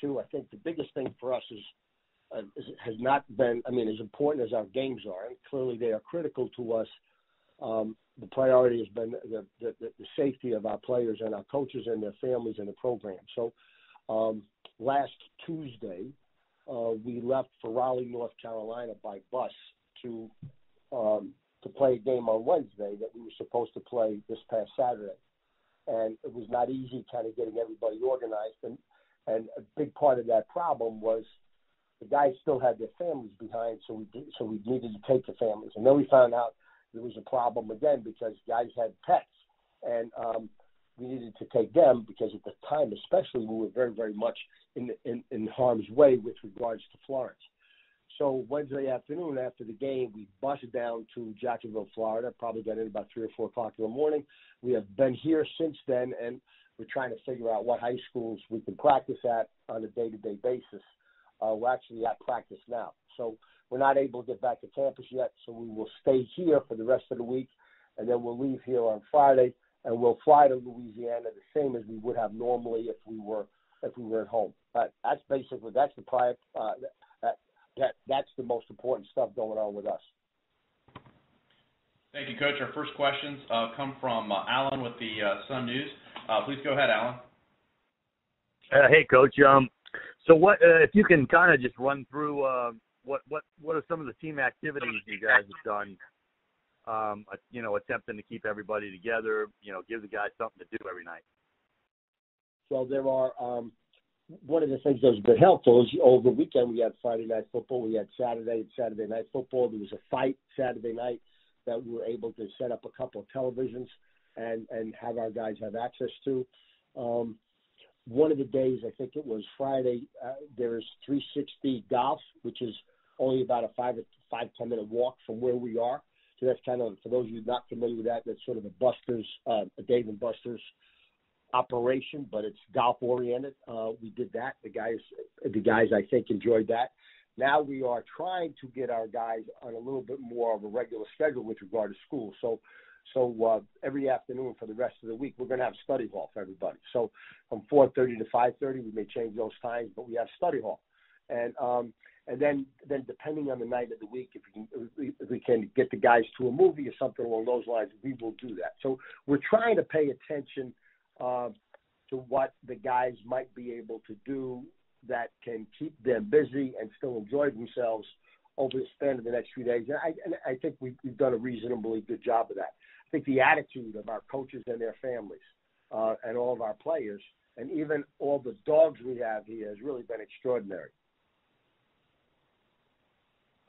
to. I think the biggest thing for us has not been, as important as our games are, and clearly they are critical to us. The priority has been the safety of our players and our coaches and their families and the program. So last Tuesday, we left for Raleigh, North Carolina by bus to play a game on Wednesday that we were supposed to play this past Saturday. And it was not easy kind of getting everybody organized. And a big part of that problem was the guys still had their families behind, so we needed to take the families. And then we found out there was a problem again because guys had pets. And we needed to take them because at the time especially we were very, very much in harm's way with regards to Florence. So Wednesday afternoon after the game, we bused down to Jacksonville, Florida, probably got in about 3 or 4 o'clock in the morning. We have been here since then, and we're trying to figure out what high schools we can practice at on a day-to-day basis. We're actually at practice now. So we're not able to get back to campus yet, so we will stay here for the rest of the week, and then we'll leave here on Friday, and we'll fly to Louisiana the same as we would have normally if we were at home. But that's that's the most important stuff going on with us. Thank you, Coach. Our first questions come from Alan with the Sun News. Please go ahead, Alan. Hey, Coach. So what if you can kind of just run through what are some of the team activities you guys have done? Attempting to keep everybody together. Give the guys something to do every night. So there are. One of the things that was been helpful is over the weekend we had Friday night football, we had Saturday night football. There was a fight Saturday night that we were able to set up a couple of televisions and have our guys have access to. One of the days, I think it was Friday, there's 360 golf, which is only about a 5-10 minute walk from where we are. So that's kind of, for those of you not familiar with that, that's sort of a Dave and Buster's operation, but it's golf oriented. We did that. The guys I think enjoyed that. Now we are trying to get our guys on a little bit more of a regular schedule with regard to school. So every afternoon for the rest of the week we're going to have study hall for everybody. So from 4:30 to 5:30 we may change those times, but we have study hall. And then depending on the night of the week, if we can get the guys to a movie or something along those lines, we will do that. So we're trying to pay attention to what the guys might be able to do that can keep them busy and still enjoy themselves over the span of the next few days. And I think we've done a reasonably good job of that. I think the attitude of our coaches and their families and all of our players and even all the dogs we have here has really been extraordinary.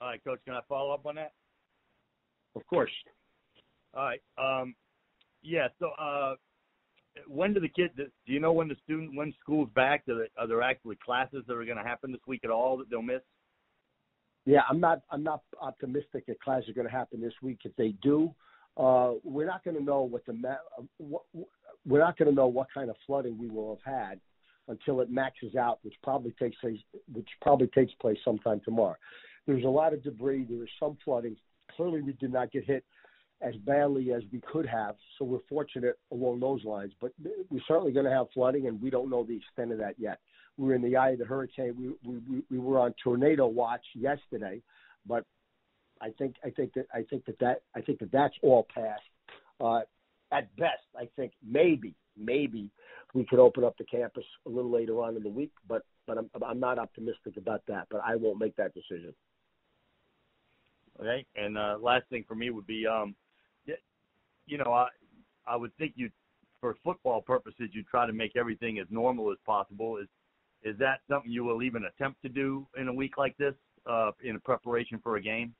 All right, Coach, can I follow up on that? Of course. All right. So when do the kids? Do you know when school's back? Are there actually classes that are going to happen this week at all that they'll miss? Yeah, I'm not optimistic that classes are going to happen this week. If they do, we're not going to know we're not going to know what kind of flooding we will have had until it maxes out, which probably takes place sometime tomorrow. There's a lot of debris. There is some flooding. Clearly, we did not get hit as badly as we could have, so we're fortunate along those lines. But we're certainly going to have flooding, and we don't know the extent of that yet. We're in the eye of the hurricane. We were on tornado watch yesterday, but I think that that's all past. At best, I think maybe we could open up the campus a little later on in the week, but I'm not optimistic about that. But I won't make that decision. Okay, and last thing for me would be, I would think for football purposes, you try to make everything as normal as possible. Is that something you will even attempt to do in a week like this, in preparation for a game?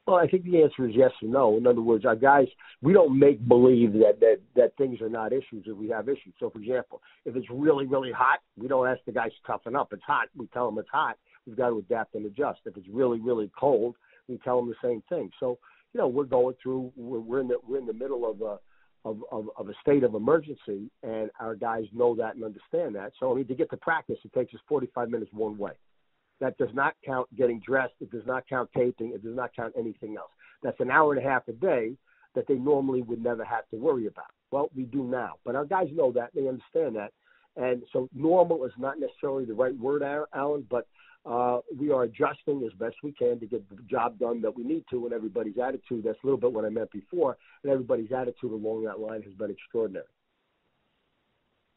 Well, I think the answer is yes and no. In other words, our guys, we don't make believe that things are not issues if we have issues. So, for example, if it's really, really hot, we don't ask the guys to toughen up. It's hot. We tell them it's hot. We've got to adapt and adjust. If it's really, really cold, we tell them the same thing. So, we're going through. We're in the middle of a state of emergency, and our guys know that and understand that. So, to get to practice, it takes us 45 minutes one way. That does not count getting dressed. It does not count taping. It does not count anything else. That's an hour and a half a day that they normally would never have to worry about. Well, we do now. But our guys know that. They understand that. And so normal is not necessarily the right word, Alan, but we are adjusting as best we can to get the job done that we need to, and everybody's attitude, that's a little bit what I meant before, and everybody's attitude along that line has been extraordinary.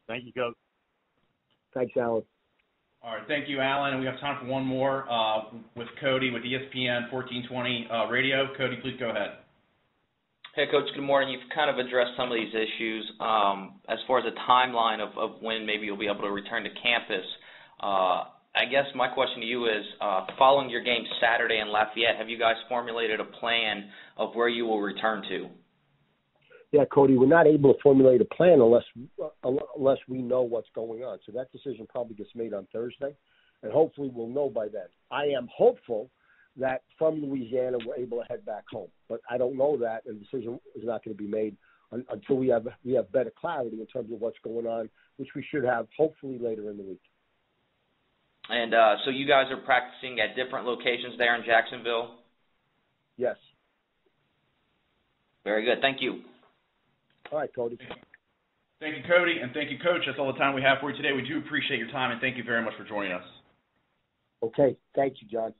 Thank you, Coach. Thanks, Alan. All right, thank you, Alan. And we have time for one more with Cody with ESPN 1420 Radio. Cody, please go ahead. Hey, Coach, good morning. You've kind of addressed some of these issues. As far as a timeline of when maybe you'll be able to return to campus, I guess my question to you is, following your game Saturday in Lafayette, have you guys formulated a plan of where you will return to? Yeah, Cody, we're not able to formulate a plan unless we know what's going on. So that decision probably gets made on Thursday, and hopefully we'll know by then. I am hopeful that from Louisiana we're able to head back home, but I don't know that, and the decision is not going to be made until we have better clarity in terms of what's going on, which we should have hopefully later in the week. And so you guys are practicing at different locations there in Jacksonville? Yes. Very good. Thank you. All right, Cody. Thank you, Cody, and thank you, Coach. That's all the time we have for you today. We do appreciate your time, and thank you very much for joining us. Okay. Thank you, John.